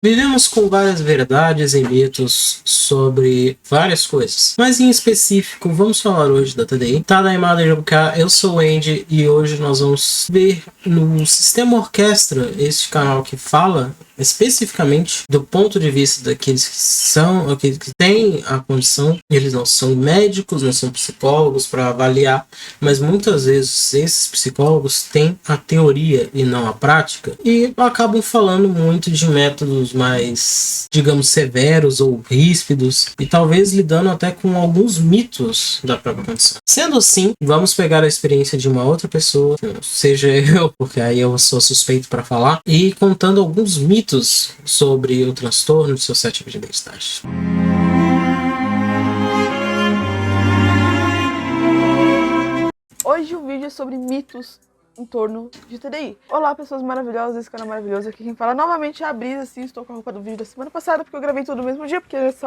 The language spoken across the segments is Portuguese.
Vivemos com várias verdades e mitos sobre várias coisas, mas em específico vamos falar hoje da TDI. Tadaimada Jobuka, eu sou o Andy e hoje nós vamos ver no Sistema Orquestra, este canal que fala especificamente do ponto de vista daqueles que são, aqueles que têm a condição. Eles não são médicos, não são psicólogos para avaliar, mas muitas vezes esses psicólogos têm a teoria e não a prática e acabam falando muito de métodos mais, digamos, severos ou ríspidos e talvez lidando até com alguns mitos da própria condição. Sendo assim, vamos pegar a experiência de uma outra pessoa, seja eu, porque aí eu sou suspeito para falar, e contando alguns mitos sobre o transtorno dissociativo de identidade. Hoje o vídeo é sobre mitos em torno de TDI. Olá, pessoas maravilhosas, esse canal maravilhoso. Aqui quem fala novamente é a Brisa, assim, estou com a roupa do vídeo da semana passada, porque eu gravei tudo no mesmo dia, porque é só...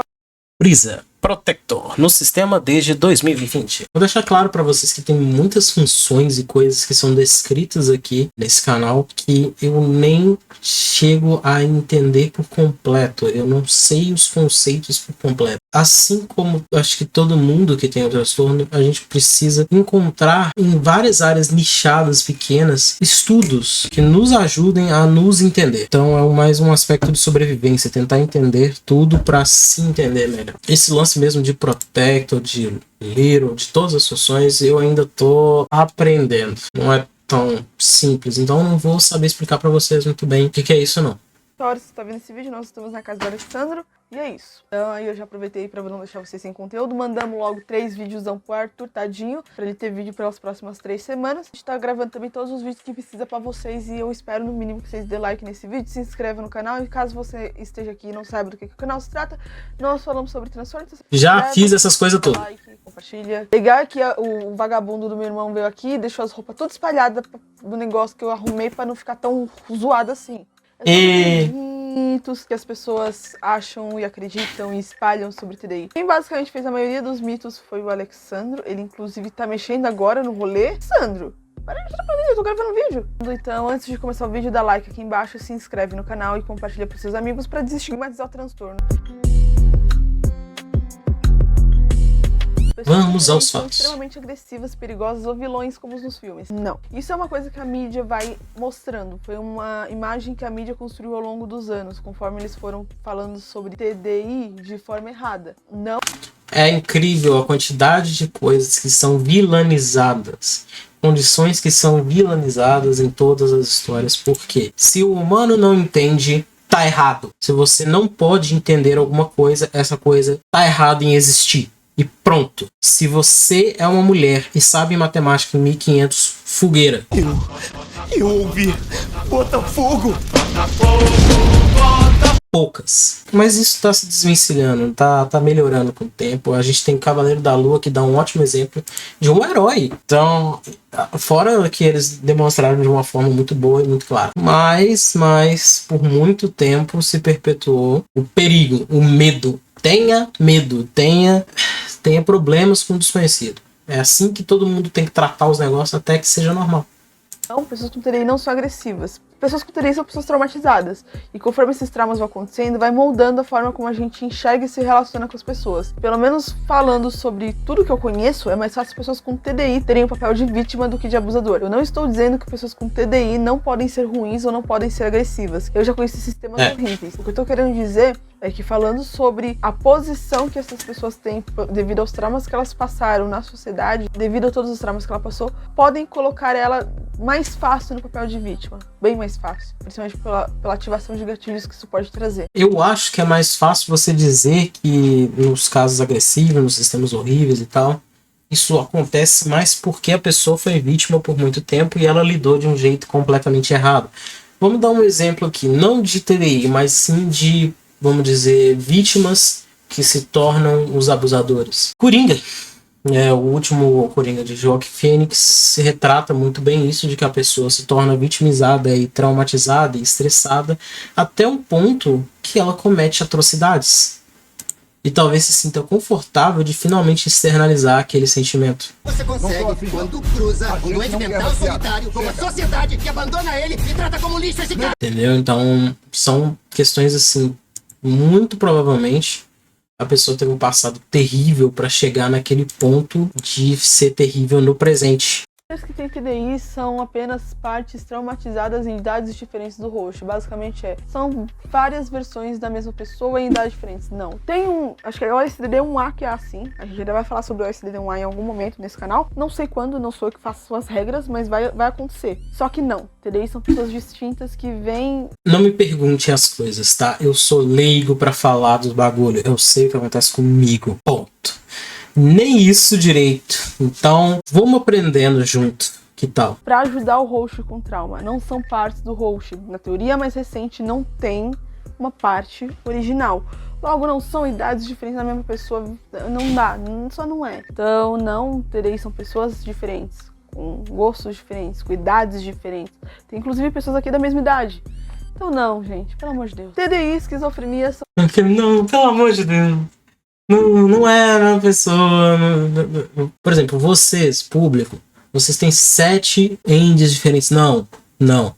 Brisa Protector no sistema desde 2020. Vou deixar claro para vocês que tem muitas funções e coisas que são descritas aqui nesse canal que eu nem chego a entender por completo. Eu não sei os conceitos por completo. Assim como acho que todo mundo que tem o transtorno, a gente precisa encontrar em várias áreas nichadas, pequenas, estudos que nos ajudem a nos entender. Então é mais um aspecto de sobrevivência, tentar entender tudo para se entender melhor. Esse lance mesmo de Protector, de Little, de todas as funções, eu ainda tô aprendendo. Não é tão simples, então não vou saber explicar para vocês muito bem o que é isso não. Você está vendo esse vídeo, nós estamos na casa do Alexandro, e é isso. Então aí eu já aproveitei para não deixar vocês sem conteúdo, mandamos logo 3 vídeozão pro Arthur, tadinho, para ele ter vídeo pelas próximas 3 semanas. A gente tá gravando também todos os vídeos que precisa para vocês, e eu espero no mínimo que vocês dê like nesse vídeo, se inscreva no canal, e caso você esteja aqui e não saiba do que o canal se trata, nós falamos sobre transtornos. Já fiz essas coisas todas. Like, compartilha. Legal que o vagabundo do meu irmão veio aqui e deixou as roupas todas espalhadas do negócio que eu arrumei para não ficar tão zoado assim. Mitos que as pessoas acham e acreditam e espalham sobre TDI. Quem basicamente fez a maioria dos mitos foi o Alexandro. Ele inclusive tá mexendo agora no rolê. Alexandro, para de atrapalhar, eu tô gravando vídeo. Então, antes de começar o vídeo, dá like aqui embaixo, se inscreve no canal e compartilha pros seus amigos para desestigmatizar o transtorno. Vamos aos fatos. Extremamente agressivas, perigosas ou vilões como nos filmes. Não. Isso é uma coisa que a mídia vai mostrando. Foi uma imagem que a mídia construiu ao longo dos anos, conforme eles foram falando sobre TDI de forma errada. Não. É incrível a quantidade de coisas que são vilanizadas. Condições que são vilanizadas em todas as histórias. Porque se o humano não entende, tá errado. Se você não pode entender alguma coisa, essa coisa tá errada em existir. E pronto. Se você é uma mulher e sabe matemática em 1500, fogueira. Eu ouvi. Botafogo. Poucas. Mas isso está se desvencilhando, tá melhorando com o tempo. A gente tem Cavaleiro da Lua, que dá um ótimo exemplo de um herói. Então, fora que eles demonstraram de uma forma muito boa e muito clara. Mas por muito tempo se perpetuou o perigo, o medo. Tenha medo, tenha problemas com o desconhecido. É assim que todo mundo tem que tratar os negócios até que seja normal. Não, pessoas com TDI não são agressivas. Pessoas com TDI são pessoas traumatizadas. E conforme esses traumas vão acontecendo, vai moldando a forma como a gente enxerga e se relaciona com as pessoas. Pelo menos falando sobre tudo que eu conheço, é mais fácil pessoas com TDI terem o papel de vítima do que de abusador. Eu não estou dizendo que pessoas com TDI não podem ser ruins ou não podem ser agressivas. Eu já conheci sistemas horríveis. O que eu estou querendo dizer é que falando sobre a posição que essas pessoas têm devido aos traumas que elas passaram na sociedade, devido a todos os traumas que ela passou, podem colocar ela mais fácil no papel de vítima. Bem mais fácil. Principalmente pela ativação de gatilhos que isso pode trazer. Eu acho que é mais fácil você dizer que nos casos agressivos, nos sistemas horríveis e tal, isso acontece mais porque a pessoa foi vítima por muito tempo e ela lidou de um jeito completamente errado. Vamos dar um exemplo aqui, não de TDI, mas sim de, vamos dizer, vítimas que se tornam os abusadores. Coringa. O último Coringa de Joaquin Phoenix se retrata muito bem isso, de que a pessoa se torna vitimizada e traumatizada e estressada até um ponto que ela comete atrocidades. e talvez se sinta confortável de finalmente externalizar aquele sentimento. Você consegue quando cruza um doente mental solitário com uma sociedade que abandona ele e trata como lixo esse cara. Entendeu? Então, são questões assim, muito provavelmente a pessoa teve um passado terrível para chegar naquele ponto de ser terrível no presente. Os que têm TDI são apenas partes traumatizadas em idades diferentes do roxo. Basicamente são várias versões da mesma pessoa em idades diferentes. Não. Tem acho que é o OSDD1A que é assim. A gente ainda vai falar sobre o OSDD1A em algum momento nesse canal. Não sei quando, não sou eu que faço as regras, mas vai acontecer. Só que não. TDI são pessoas distintas que vêm... Não me pergunte as coisas, tá? Eu sou leigo pra falar do bagulho. Eu sei o que acontece comigo. Ponto. Nem isso direito. Então, vamos aprendendo junto. Que tal? Para ajudar o host com trauma. Não são partes do host. Na teoria mais recente, não tem uma parte original. Logo, não são idades diferentes da mesma pessoa. Não dá. Só não é. Então, não terei. São pessoas diferentes. Com gostos diferentes. Com idades diferentes. Tem, inclusive, pessoas aqui da mesma idade. Então, não, gente. Pelo amor de Deus. TDI, esquizofrenia... Não, pelo amor de Deus. Não é uma pessoa. Por exemplo, vocês, público, vocês têm 7 endes diferentes. Não.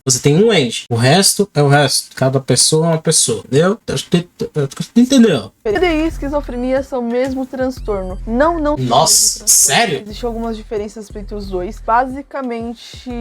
Você tem um end. O resto é o resto. Cada pessoa é uma pessoa. Entendeu? Entendeu? TDI e esquizofrenia são o mesmo transtorno. Não. Nossa, sério? Existem algumas diferenças entre os dois. Basicamente,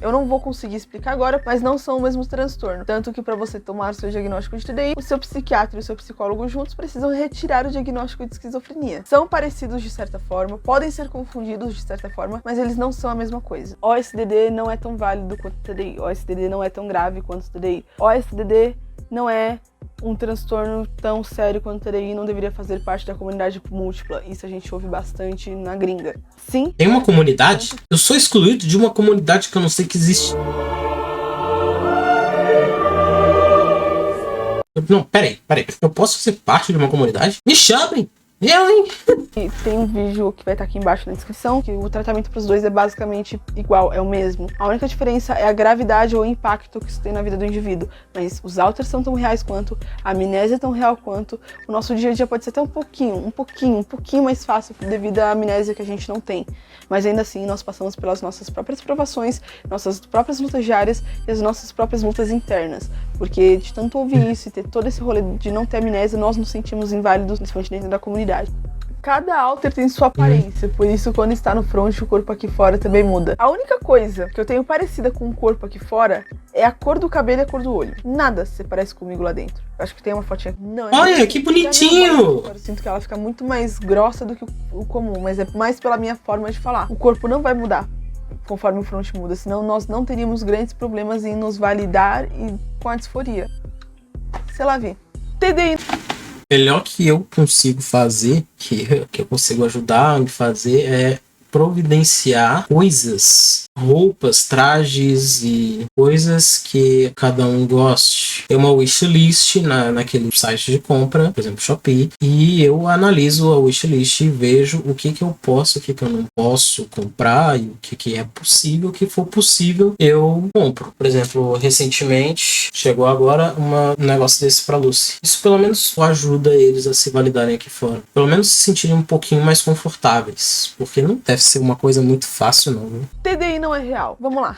eu não vou conseguir explicar agora, mas não são o mesmo transtorno. Tanto que para você tomar o seu diagnóstico de TDI, o seu psiquiatra e o seu psicólogo juntos precisam retirar o diagnóstico de esquizofrenia. São parecidos de certa forma, podem ser confundidos de certa forma, mas eles não são a mesma coisa. OSDD não é tão válido quanto TDI. OSDD não é tão grave quanto TDI. OSDD não é um transtorno tão sério quanto TDI, não deveria fazer parte da comunidade múltipla. Isso a gente ouve bastante na gringa. Sim. Tem uma comunidade? Eu sou excluído de uma comunidade que eu não sei que existe. Não, peraí. Eu posso ser parte de uma comunidade? Me chamem! Eu, hein? E tem um vídeo que vai estar aqui embaixo na descrição, que o tratamento para os dois é basicamente igual, é o mesmo. A única diferença é a gravidade ou o impacto que isso tem na vida do indivíduo. Mas os alters são tão reais quanto, a amnésia é tão real quanto, o nosso dia a dia pode ser até um pouquinho mais fácil devido à amnésia que a gente não tem. Mas ainda assim, nós passamos pelas nossas próprias provações, nossas próprias lutas diárias e as nossas próprias lutas internas. Porque de tanto ouvir isso e ter todo esse rolê de não ter amnésia, nós nos sentimos inválidos, principalmente dentro da comunidade. Cada alter tem sua aparência, por isso quando está no front, o corpo aqui fora também muda. A única coisa que eu tenho parecida com o corpo aqui fora é a cor do cabelo e a cor do olho. Nada se parece comigo lá dentro. Eu acho que tem uma fotinha aqui. Não, olha, que bonitinho! Eu sinto que ela fica muito mais grossa do que o comum, mas é mais pela minha forma de falar. O corpo não vai mudar conforme o front muda, senão nós não teríamos grandes problemas em nos validar e com a disforia. Sei lá, vi. TDI. Melhor que eu consigo fazer, que eu consigo ajudar a me fazer, é providenciar coisas, roupas, trajes e coisas que cada um goste. Tem uma wishlist naquele site de compra, por exemplo, Shopee, e eu analiso a wishlist e vejo o que eu posso, o que eu não posso comprar e o que é possível, o que for possível eu compro. Por exemplo, recentemente chegou agora um negócio desse pra Lucy. Isso pelo menos ajuda eles a se validarem aqui fora. Pelo menos se sentirem um pouquinho mais confortáveis, porque não deve ser uma coisa muito fácil não, né? TDI não é real. Vamos lá.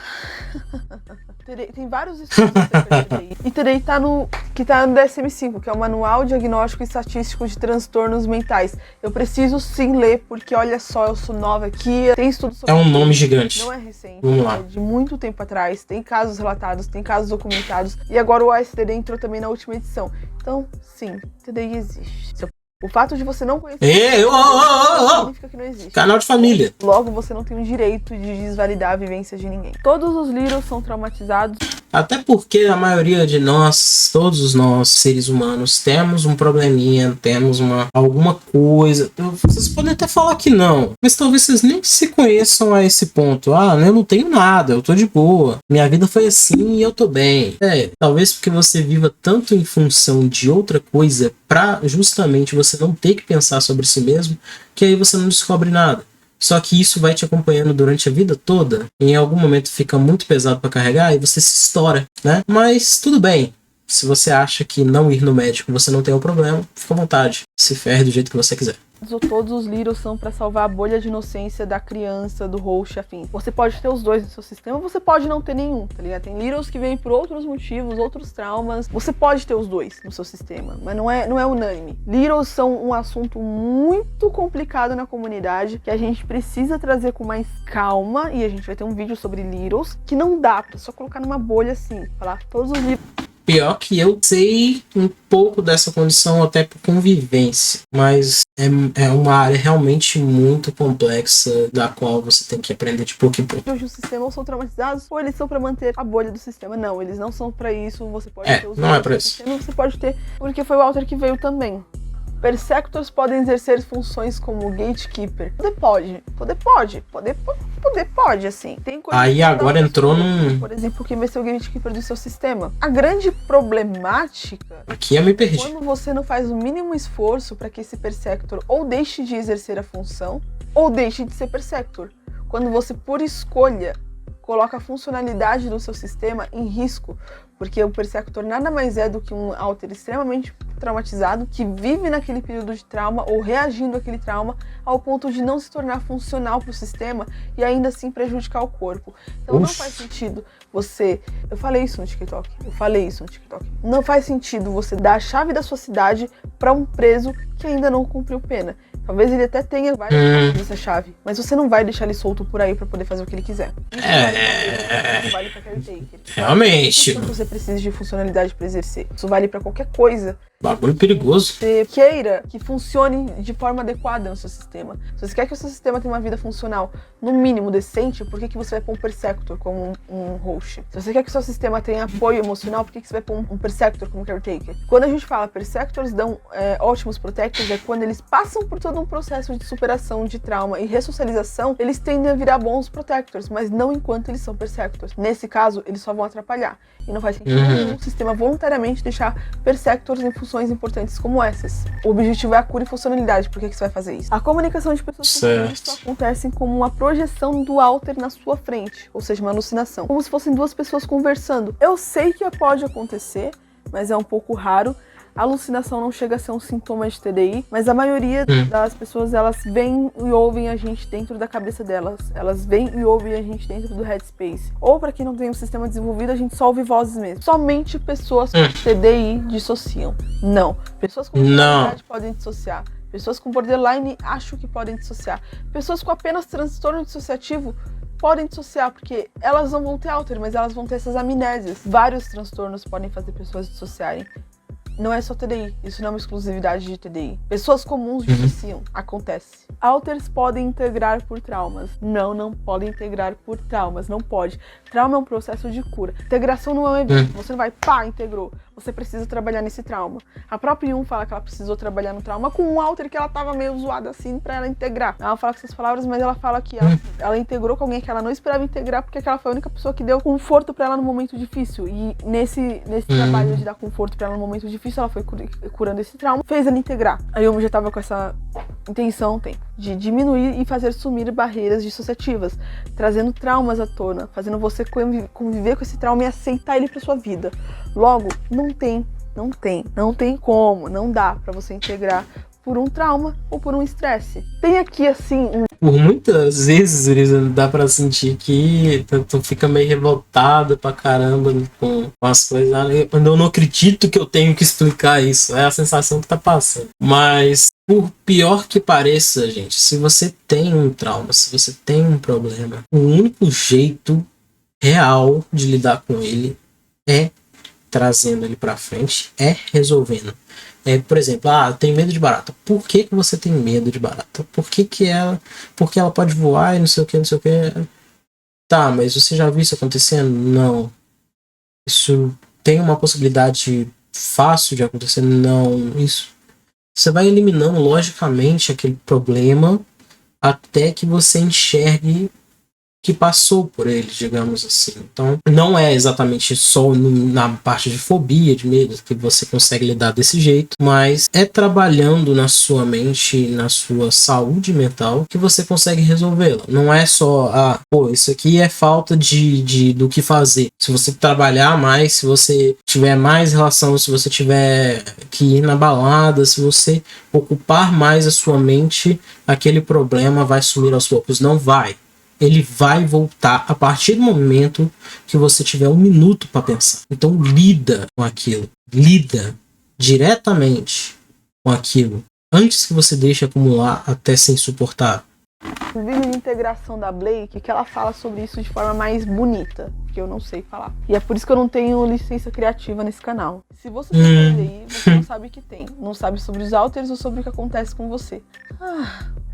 Tem vários estudos acerca de TDI. E TDI tá no DSM-5, que é o Manual Diagnóstico e Estatístico de Transtornos Mentais. Eu preciso sim ler, porque olha só, eu sou nova aqui. Tem estudos sobre... É um nome gigante. Não é recente. Vamos lá. É de muito tempo atrás. Tem casos relatados, tem casos documentados. E agora o OSDD entrou também na última edição. Então, sim, TDI existe. O fato de você não conhecer significa que não existe. Canal de família. Logo, você não tem o direito de desvalidar a vivência de ninguém. Todos os Littles são traumatizados. Até porque a maioria de nós, todos nós, seres humanos, temos um probleminha, temos alguma coisa. Vocês podem até falar que não, mas talvez vocês nem se conheçam a esse ponto. Ah, eu não tenho nada, eu tô de boa. Minha vida foi assim e eu tô bem. Talvez porque você viva tanto em função de outra coisa pra justamente você não ter que pensar sobre si mesmo, que aí você não descobre nada. Só que isso vai te acompanhando durante a vida toda. Em algum momento fica muito pesado para carregar e você se estoura, né? Mas tudo bem. Se você acha que não ir no médico você não tem um problema, fica à vontade. Se ferre do jeito que você quiser. Todos os Littles são pra salvar a bolha de inocência da criança, do host, afim. Você pode ter os dois no seu sistema, você pode não ter nenhum, tá ligado? Tem Littles que vêm por outros motivos, outros traumas. Você pode ter os dois no seu sistema, mas não é unânime. Littles são um assunto muito complicado na comunidade, que a gente precisa trazer com mais calma, e a gente vai ter um vídeo sobre Littles, que não dá pra só colocar numa bolha assim, falar todos os Littles. Pior que eu sei um pouco dessa condição até por convivência, mas é uma área realmente muito complexa da qual você tem que aprender de pouco em pouco. Hoje o sistema ou são traumatizados ou eles são pra manter a bolha do sistema. Não, eles não são pra isso. Você pode ter os não é pra dois no isso. sistema, você pode ter, porque foi o Walter que veio também. Persecutors podem exercer funções como gatekeeper. Poder pode, assim. Tem coisa Aí que agora não, entrou num... por exemplo, quem vai ser o gatekeeper do seu sistema. A grande problemática Aqui eu me perdi. quando você não faz o mínimo esforço para que esse Persector ou deixe de exercer a função ou deixe de ser Persector. Quando você, por escolha, coloca a funcionalidade do seu sistema em risco, porque o Persector nada mais é do que um Alter extremamente traumatizado que vive naquele período de trauma ou reagindo àquele trauma ao ponto de não se tornar funcional para o sistema e ainda assim prejudicar o corpo. Então não faz sentido você... Eu falei isso no TikTok. Não faz sentido você dar a chave da sua cidade para um preso que ainda não cumpriu pena. Talvez ele até tenha várias dessa chave, mas você não vai deixar ele solto por aí pra poder fazer o que ele quiser. Isso vale pra caretaker. Realmente. Não você precisa de funcionalidade pra exercer. Isso vale pra qualquer coisa. Bagulho perigoso. Você queira que funcione de forma adequada no seu sistema. Se você quer que o seu sistema tenha uma vida funcional, no mínimo decente, por que você vai pôr um Persector como um host? Se você quer que o seu sistema tenha apoio emocional, por que você vai pôr um Persector como caretaker? Quando a gente fala Persectors dão ótimos protectors, é quando eles passam por todo um processo de superação de trauma e ressocialização, eles tendem a virar bons protectors, mas não enquanto eles são Persectors. Nesse caso, eles só vão atrapalhar. E não faz sentido nenhum o sistema voluntariamente deixar Persectors em funções importantes como essas. O objetivo é a cura e funcionalidade. Por que você vai fazer isso? A comunicação de pessoas com isso acontece como uma projeção do Alter na sua frente, ou seja, uma alucinação. Como se fossem duas pessoas conversando. Eu sei que pode acontecer, mas é um pouco raro. A alucinação não chega a ser um sintoma de TDI, mas a maioria das pessoas, elas veem e ouvem a gente dentro da cabeça delas. Elas veem e ouvem a gente dentro do headspace. Ou, para quem não tem um sistema desenvolvido, a gente só ouve vozes mesmo. Somente pessoas com TDI dissociam. Não. Pessoas com ansiedade podem dissociar. Pessoas com borderline acham que podem dissociar. Pessoas com apenas transtorno dissociativo podem dissociar, porque elas não vão ter Alter, mas elas vão ter essas amnésias. Vários transtornos podem fazer pessoas dissociarem. Não é só TDI, isso não é uma exclusividade de TDI. Pessoas comuns dissociam, acontece. Alters podem integrar por traumas. Não podem integrar por traumas, não pode. Trauma é um processo de cura. Integração não é um evento, você não vai, integrou. Você precisa trabalhar nesse trauma. A própria Yun fala que ela precisou trabalhar no trauma com um Alter que ela tava meio zoada assim pra ela integrar. Ela fala com essas palavras, mas ela fala que ela integrou com alguém que ela não esperava integrar, porque aquela foi a única pessoa que deu conforto pra ela no momento difícil. E nesse trabalho de dar conforto pra ela no momento difícil, ela foi curando esse trauma, fez ela integrar. A Yumi já tava com essa intenção, de diminuir e fazer sumir barreiras dissociativas, trazendo traumas à tona, fazendo você conviver com esse trauma e aceitar ele pra sua vida. Logo, não tem como, não dá pra você integrar por um trauma ou por um estresse. Tem aqui, assim, Por muitas vezes, Risa, dá pra sentir que tu fica meio revoltado pra caramba com as coisas. Eu não acredito que eu tenho que explicar isso. É a sensação que tá passando. Mas, por pior que pareça, gente, se você tem um trauma, se você tem um problema, o único jeito real de lidar com ele é trazendo ele pra frente, é resolvendo. Por exemplo, eu tenho medo de barata. Por que você tem medo de barata? Porque ela pode voar e não sei o que. Tá, mas você já viu isso acontecendo? Não. Isso tem uma possibilidade fácil de acontecer? Não. Isso. Você vai eliminando logicamente aquele problema até que você enxergue que passou por ele, digamos assim. Então, não é exatamente só na parte de fobia, de medo, que você consegue lidar desse jeito, mas é trabalhando na sua mente, na sua saúde mental, que você consegue resolvê-la. Não é só, isso aqui é falta do que fazer. Se você trabalhar mais, se você tiver mais relação, se você tiver que ir na balada, se você ocupar mais a sua mente, aquele problema vai sumir aos poucos. Não vai. Ele vai voltar a partir do momento que você tiver 1 minuto para pensar. Então lida com aquilo. Lida diretamente com aquilo. Antes que você deixe acumular até ser insuportável. Inclusive, a integração da Blake, que ela fala sobre isso de forma mais bonita, que eu não sei falar. E é por isso que eu não tenho licença criativa nesse canal. Se você tem TDI, você não sabe o que tem. Não sabe sobre os alters ou sobre o que acontece com você.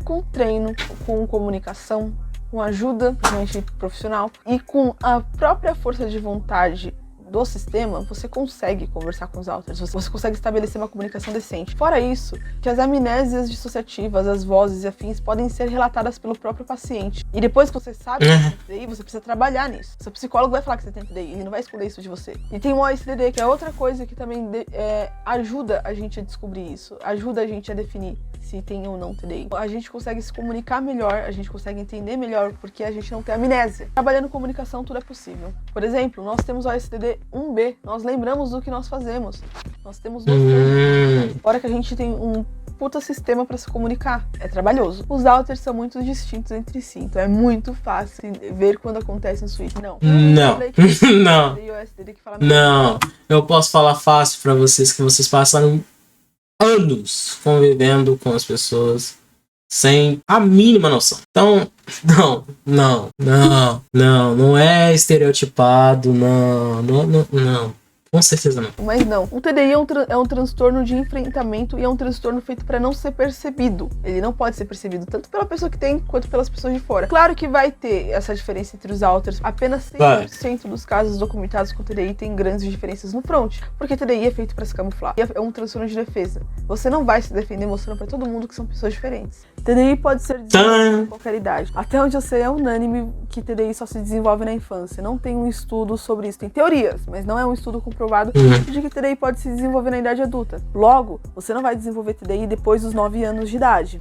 Com treino, com comunicação, com ajuda, principalmente profissional, e com a própria força de vontade do sistema, você consegue conversar com os alters, você consegue estabelecer uma comunicação decente. Fora isso, que as amnésias dissociativas, as vozes e afins podem ser relatadas pelo próprio paciente. E depois que você sabe que você tem TDI, você precisa trabalhar nisso. Seu psicólogo vai falar que você tem TDI, ele não vai esconder isso de você. E tem o OSDD, que é outra coisa que também ajuda a gente a descobrir isso, ajuda a gente a definir se tem ou não TDI. A gente consegue se comunicar melhor, a gente consegue entender melhor porque a gente não tem amnésia. Trabalhando comunicação, tudo é possível. Por exemplo, nós temos o OSDD 1B, nós lembramos do que nós fazemos. Nós temos fora que a gente tem um puta sistema para se comunicar. É trabalhoso. Os alters são muito distintos entre si, então é muito fácil ver quando acontece um switch. Não. Não. Eu posso falar fácil para vocês que vocês passaram anos convivendo com as pessoas sem a mínima noção. Então, não é estereotipado, não. Com certeza não. Mas não. O TDI é um transtorno de enfrentamento e é um transtorno feito para não ser percebido. Ele não pode ser percebido tanto pela pessoa que tem quanto pelas pessoas de fora. Claro que vai ter essa diferença entre os alters. Apenas 6% dos casos documentados com TDI tem grandes diferenças no front, porque TDI é feito para se camuflar. E é um transtorno de defesa. Você não vai se defender mostrando para todo mundo que são pessoas diferentes. TDI pode ser desenvolvido em qualquer idade. Até onde eu sei é unânime que TDI só se desenvolve na infância. Não tem um estudo sobre isso. Tem teorias, mas não é um estudo comprovado de que TDI pode se desenvolver na idade adulta. Logo, você não vai desenvolver TDI depois dos 9 anos de idade.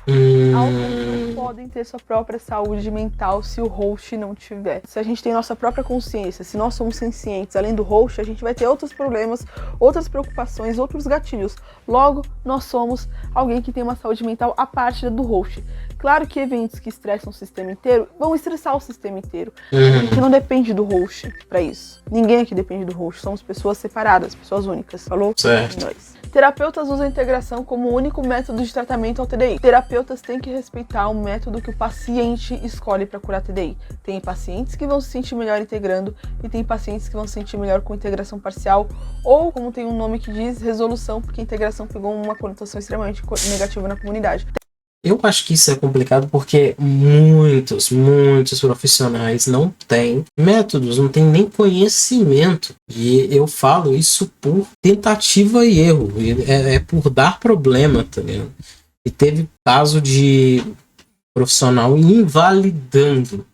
Alters não podem ter sua própria saúde mental se o host não tiver. Se a gente tem nossa própria consciência, se nós somos sencientes, além do host, a gente vai ter outros problemas, outras preocupações, outros gatilhos. Logo, nós somos alguém que tem uma saúde mental à parte do host. Claro que eventos que estressam o sistema inteiro vão estressar o sistema inteiro. A gente não depende do host pra isso. Ninguém aqui depende do host. Somos pessoas separadas, pessoas únicas. Falou? Certo. Nós. Terapeutas usam a integração como o único método de tratamento ao TDI. Terapeutas têm que respeitar o método que o paciente escolhe para curar TDI. Tem pacientes que vão se sentir melhor integrando e tem pacientes que vão se sentir melhor com integração parcial ou, como tem um nome que diz, resolução, porque a integração pegou uma conotação extremamente negativa na comunidade. Eu acho que isso é complicado porque muitos profissionais não têm métodos, não têm nem conhecimento. E eu falo isso por tentativa e erro. É por dar problema, tá ligado? E teve caso de profissional invalidando.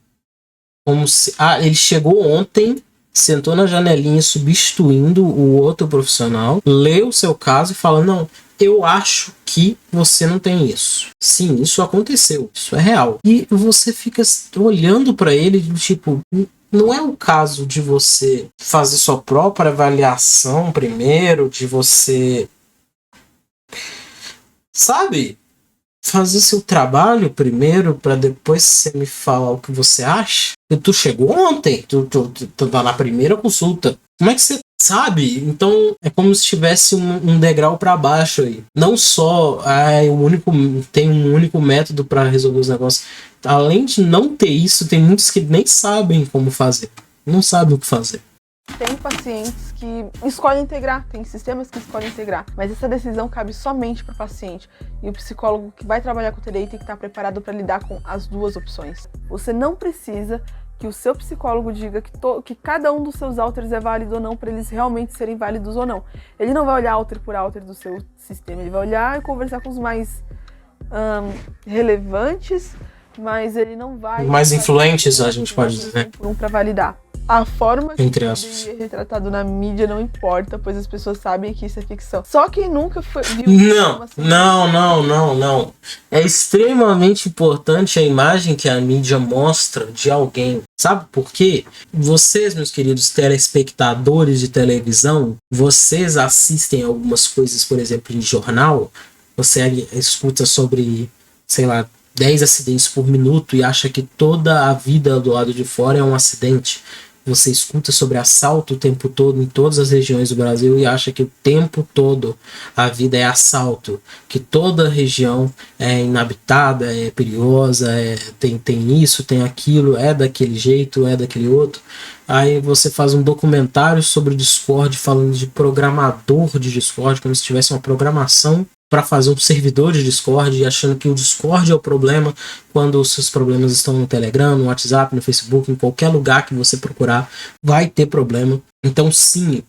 Como se... ele chegou ontem, sentou na janelinha substituindo o outro profissional, leu o seu caso e fala, não, eu acho que você não tem isso. Sim, isso aconteceu, isso é real. E você fica olhando para ele, tipo, não é o caso de você fazer sua própria avaliação primeiro, de você, sabe, fazer seu trabalho primeiro para depois você me falar o que você acha? Tu chegou ontem, tu tá na primeira consulta. Como é que você sabe? Então é como se tivesse um degrau para baixo aí. Não só tem um único método para resolver os negócios. Além de não ter isso, tem muitos que nem sabem como fazer. Não sabem o que fazer. Tem pacientes que escolhem integrar, tem sistemas que escolhem integrar, mas essa decisão cabe somente para o paciente. E o psicólogo que vai trabalhar com o TDI tem que estar preparado para lidar com as duas opções. Você não precisa que o seu psicólogo diga que cada um dos seus alters é válido ou não, para eles realmente serem válidos ou não. Ele não vai olhar alter por alter do seu sistema, ele vai olhar e conversar com os mais relevantes mas ele não vai... Mais influentes, a gente pode dizer. Pra validar. A forma que Entre o aspas. TDI é retratado na mídia não importa, pois as pessoas sabem que isso é ficção. Só quem nunca viu... Não. É extremamente importante a imagem que a mídia mostra de alguém. Sabe por quê? Vocês, meus queridos telespectadores de televisão, vocês assistem algumas coisas, por exemplo, em jornal, você escuta sobre, sei lá, 10 acidentes por minuto e acha que toda a vida do lado de fora é um acidente. Você escuta sobre assalto o tempo todo em todas as regiões do Brasil e acha que o tempo todo a vida é assalto, que toda região é inabitada, é perigosa, tem isso, tem aquilo, é daquele jeito, é daquele outro. Aí você faz um documentário sobre o Discord falando de programador de Discord, como se tivesse uma programação para fazer um servidor de Discord e achando que o Discord é o problema, quando os seus problemas estão no Telegram, no WhatsApp, no Facebook, em qualquer lugar que você procurar, vai ter problema. Então sim,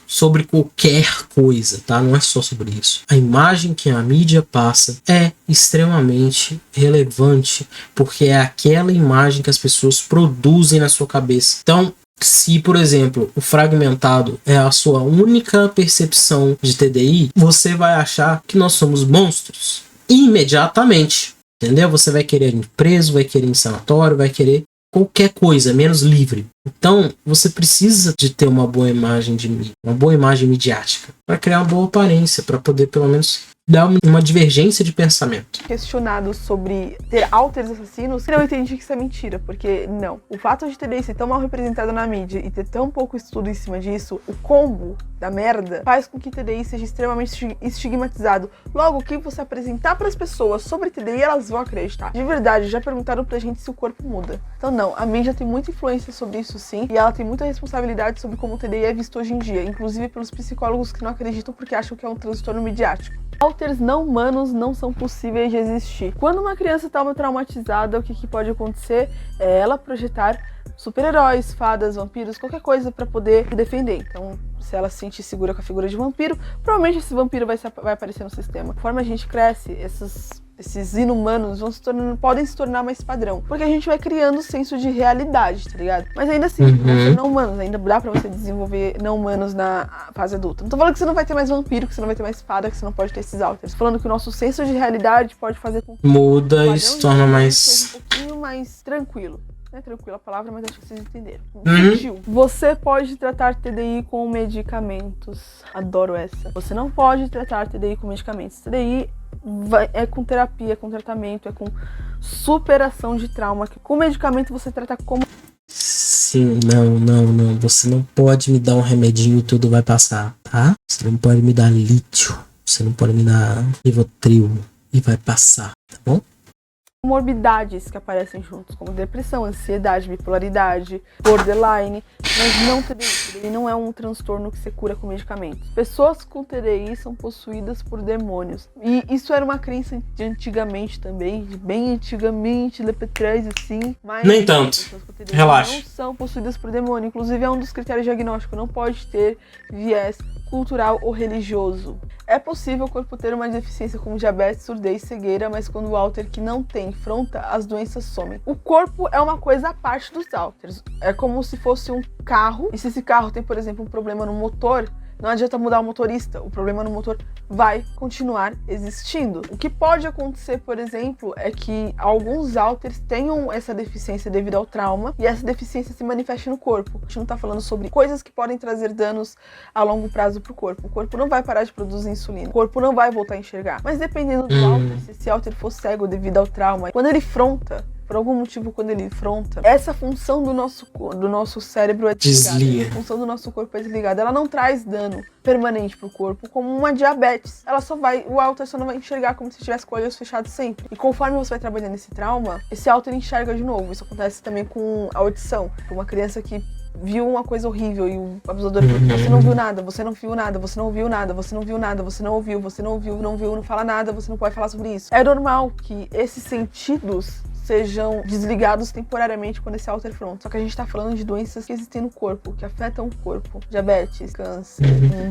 sobre qualquer coisa, tá? Não é só sobre isso. A imagem que a mídia passa é extremamente relevante, porque é aquela imagem que as pessoas produzem na sua cabeça. Então, se, por exemplo, o fragmentado é a sua única percepção de TDI, você vai achar que nós somos monstros imediatamente, entendeu? Você vai querer ir preso, vai querer ir em sanatório, vai querer qualquer coisa, menos livre. Então, você precisa de ter uma boa imagem de mim, uma boa imagem midiática, para criar uma boa aparência, para poder, pelo menos, dar uma divergência de pensamento. Questionado sobre ter alters assassinos, eu entendi que isso é mentira, porque não. O fato de TDI ser tão mal representado na mídia e ter tão pouco estudo em cima disso, o combo da merda, faz com que TDI seja extremamente estigmatizado. Logo, o que você apresentar para as pessoas sobre TDI, elas vão acreditar. De verdade, já perguntaram pra gente se o corpo muda. Então não, a mídia tem muita influência sobre isso sim, e ela tem muita responsabilidade sobre como o TDI é visto hoje em dia, inclusive pelos psicólogos que não acreditam porque acham que é um transtorno midiático. Alters não humanos não são possíveis de existir. Quando uma criança está traumatizada, o que pode acontecer é ela projetar super-heróis, fadas, vampiros, qualquer coisa para poder se defender. Então, se ela se sentir segura com a figura de vampiro, provavelmente esse vampiro vai aparecer no sistema. Conforme a gente cresce, esses inumanos podem se tornar mais padrão, porque a gente vai criando senso de realidade, tá ligado? Mas ainda assim, não humanos, ainda dá pra você desenvolver não humanos na fase adulta. Não tô falando que você não vai ter mais vampiro, que você não vai ter mais fada, que você não pode ter esses alters. Tô falando que o nosso senso de realidade pode fazer com que muda e se torna mais... seja um pouquinho mais tranquilo. Não é tranquila a palavra, mas acho que vocês entenderam. Sutil. Você pode tratar TDI com medicamentos. Adoro essa. Você não pode tratar TDI com medicamentos. TDI é com terapia, é com tratamento, é com superação de trauma. Com medicamento você trata como... Sim, não. Você não pode me dar um remedinho e tudo vai passar, tá? Você não pode me dar lítio. Você não pode me dar Rivotril e vai passar, tá bom? Comorbidades que aparecem juntos, como depressão, ansiedade, bipolaridade, borderline, mas não TDI. TDI não é um transtorno que se cura com medicamentos. Pessoas com TDI são possuídas por demônios. E isso era uma crença de antigamente também, de bem antigamente, lá pra trás, assim. Mas nem tanto. Pessoas com TDI Relaxa. não são possuídas por demônio. Inclusive é um dos critérios diagnósticos. Não pode ter viés cultural ou religioso. É possível o corpo ter uma deficiência como diabetes, surdez, cegueira, mas quando o alter que não tem fronta, as doenças somem. O corpo é uma coisa à parte dos alters. É como se fosse um carro, e se esse carro tem, por exemplo, um problema no motor, não adianta mudar o motorista, o problema no motor vai continuar existindo. O que pode acontecer, por exemplo, é que alguns alters tenham essa deficiência devido ao trauma e essa deficiência se manifeste no corpo. A gente não tá falando sobre coisas que podem trazer danos a longo prazo pro corpo. O corpo não vai parar de produzir insulina, o corpo não vai voltar a enxergar. Mas dependendo do alter, se esse alter for cego devido ao trauma, quando ele fronta, por algum motivo, quando ele fronta, essa função do nosso cérebro é desligada. A função do nosso corpo é desligada. Ela não traz dano permanente pro corpo, como uma diabetes. O alter só não vai enxergar como se estivesse com olhos fechados sempre. E conforme você vai trabalhando esse trauma, esse alter enxerga de novo. Isso acontece também com a audição. Uma criança que viu uma coisa horrível e o abusador falou: você não viu nada, você não viu nada, você não viu nada, você não viu nada, você não ouviu, você não ouviu, não viu, não fala nada, você não pode falar sobre isso. É normal que esses sentidos sejam desligados temporariamente quando esse alter é pronto. Só que a gente tá falando de doenças que existem no corpo, que afetam o corpo. Diabetes, câncer,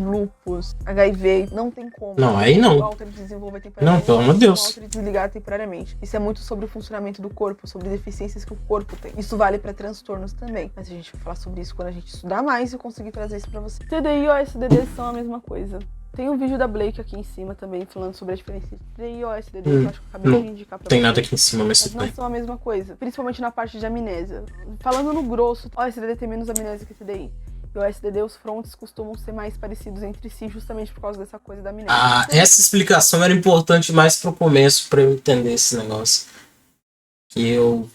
lúpus, HIV, não tem como. Não, aí não. O alter desenvolver temporariamente. Não, pelo amor de Deus. O alter desligar temporariamente. Isso é muito sobre o funcionamento do corpo, sobre deficiências que o corpo tem. Isso vale pra transtornos também. Mas a gente vai falar sobre isso quando a gente estudar mais e conseguir trazer isso pra você. TDI e OSDD são a mesma coisa. Tem um vídeo da Blake aqui em cima também, falando sobre a diferença entre TDI e OSDD, que eu acho que eu acabei de indicar pra Tem vocês. nada aqui em cima, mas Mas tudo não bem. são a mesma coisa, principalmente na parte de amnésia. Falando no grosso, o OSDD tem menos amnésia que o TDI. E o OSDD, os fronts costumam ser mais parecidos entre si, justamente por causa dessa coisa da amnésia. Ah, essa explicação era importante mais pro começo pra eu entender esse negócio. Que eu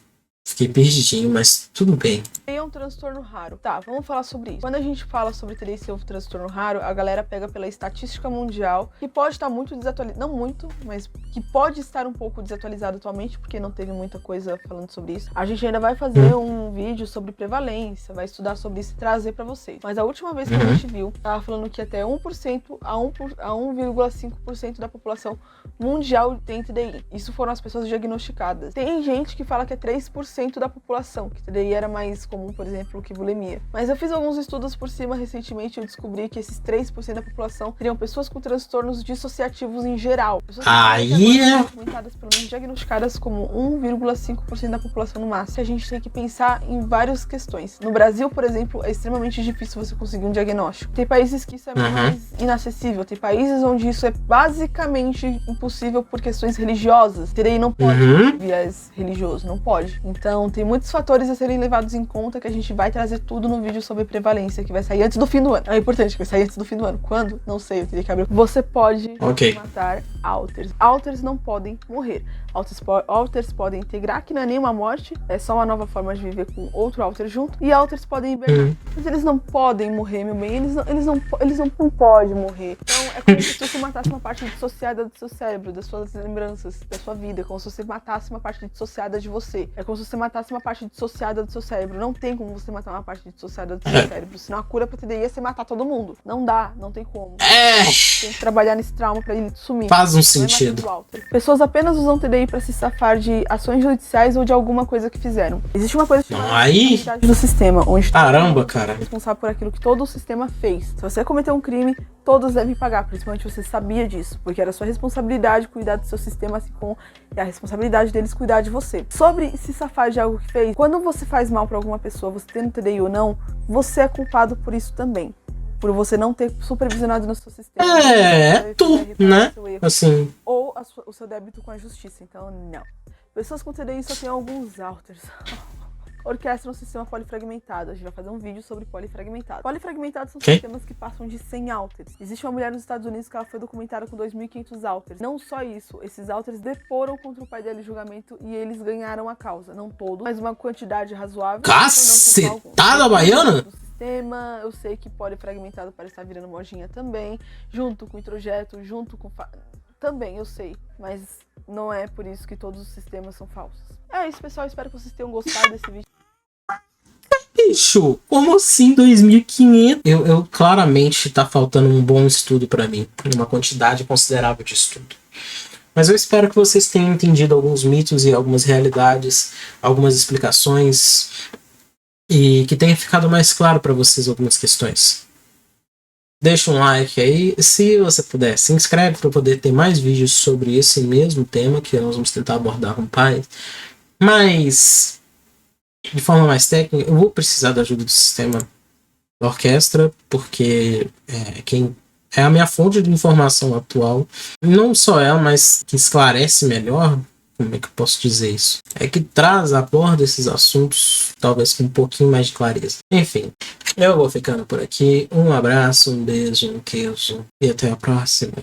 fiquei perdidinho, mas tudo bem. TDI é um transtorno raro. Tá, vamos falar sobre isso. Quando a gente fala sobre TDI ser um transtorno raro, a galera pega pela estatística mundial, que pode estar muito desatualizada, não muito, mas que pode estar um pouco desatualizado atualmente, porque não teve muita coisa falando sobre isso. A gente ainda vai fazer um vídeo sobre prevalência, vai estudar sobre isso e trazer pra vocês. Mas a última vez que a gente viu, tava falando que até 1% a 1,5% da população mundial tem TDI. Isso foram as pessoas diagnosticadas. Tem gente que fala que é 3% da população, que TDI era mais comum, por exemplo, que bulimia. Mas eu fiz alguns estudos por cima recentemente e eu descobri que esses 3% da população seriam pessoas com transtornos dissociativos em geral. Pessoas que Aí são documentadas, pelo menos diagnosticadas como 1,5% da população no máximo. A gente tem que pensar em várias questões. No Brasil, por exemplo, é extremamente difícil você conseguir um diagnóstico. Tem países que isso é mais inacessível. Tem países onde isso é basicamente impossível por questões religiosas. TDI não pode ter viés religioso, não pode. Então, tem muitos fatores a serem levados em conta que a gente vai trazer tudo no vídeo sobre prevalência, que vai sair antes do fim do ano. É importante que vai sair antes do fim do ano. Quando? Não sei, eu teria que abrir. Você pode matar alters. Alters não podem morrer. Alters podem integrar, que não é nenhuma morte, é só uma nova forma de viver com outro alter junto. E alters podem hibernar. Mas eles não podem morrer, meu bem. Eles não podem morrer. Então, é como se você matasse uma parte dissociada do seu cérebro, das suas lembranças, da sua vida. É como se você matasse uma parte dissociada de você. É como se você matasse uma parte dissociada do seu cérebro. Não tem como você matar uma parte dissociada do seu cérebro. Senão a cura pra TDI é você matar todo mundo. Não dá, não tem como. Tem que trabalhar nesse trauma pra ele sumir. Faz um sentido. Pessoas apenas usam TDI pra se safar de ações judiciais ou de alguma coisa que fizeram. Existe uma coisa chamada responsabilidade do sistema, onde caramba, cara, é responsável por aquilo que todo o sistema fez. Se você cometeu um crime, todos devem pagar, principalmente se você sabia disso, porque era sua responsabilidade cuidar do seu sistema, assim como é a responsabilidade deles cuidar de você. Sobre se safar de algo que fez, quando você faz mal pra alguma pessoa, você tendo TDI ou não, você é culpado por isso também. Por você não ter supervisionado no seu sistema. Né? Assim. Ou o seu débito com a justiça. Então, não. Pessoas com TDI só tem alguns alters. Orquestram um sistema polifragmentado. A gente vai fazer um vídeo sobre polifragmentado. Polifragmentados são sistemas que passam de 100 alters. Existe uma mulher nos Estados Unidos que ela foi documentada com 2.500 alters. Não só isso, esses alters deporam contra o pai dela em julgamento e eles ganharam a causa. Não todo, mas uma quantidade razoável. Cacetada baiana? Eu sei que polifragmentado parece estar virando modinha também, junto com introjeto, junto com... Também, eu sei, mas não é por isso que todos os sistemas são falsos. É isso, pessoal, espero que vocês tenham gostado desse vídeo. Bicho, como assim 2.500? Eu claramente tá faltando um bom estudo pra mim, uma quantidade considerável de estudo. Mas eu espero que vocês tenham entendido alguns mitos e algumas realidades, algumas explicações, e que tenha ficado mais claro para vocês algumas questões. Deixa um like aí, se você puder, se inscreve para poder ter mais vídeos sobre esse mesmo tema que nós vamos tentar abordar com o pai. Mas, de forma mais técnica, eu vou precisar da ajuda do sistema da orquestra, porque quem é a minha fonte de informação atual, não só ela, mas que esclarece melhor. Como é que eu posso dizer isso? É que aborda esses assuntos, talvez com um pouquinho mais de clareza. Enfim, eu vou ficando por aqui. Um abraço, um beijo, um queijo e até a próxima.